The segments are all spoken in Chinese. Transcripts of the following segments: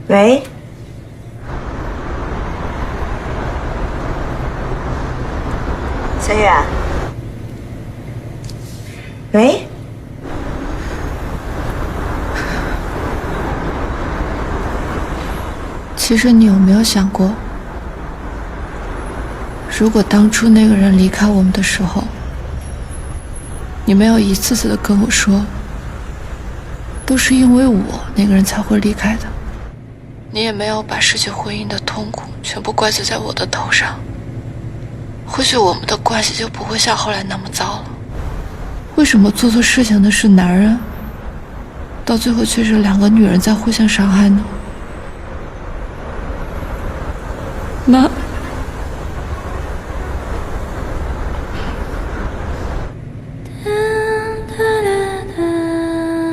喂，小雨。喂，其实你有没有想过，如果当初那个人离开我们的时候，你没有一次次的跟我说，都是因为我那个人才会离开的，你也没有把失去婚姻的痛苦全部怪罪在我的头上，或许我们的关系就不会像后来那么糟了。为什么做错事情的是男人，到最后却是两个女人在互相伤害呢？妈，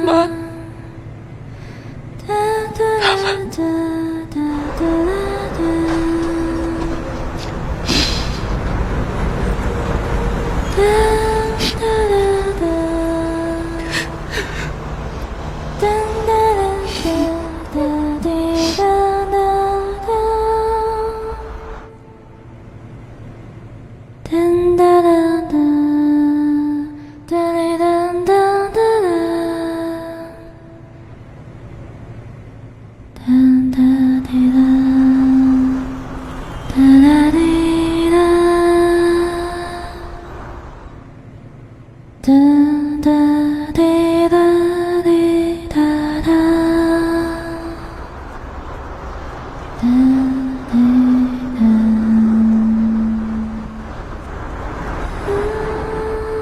妈，哒。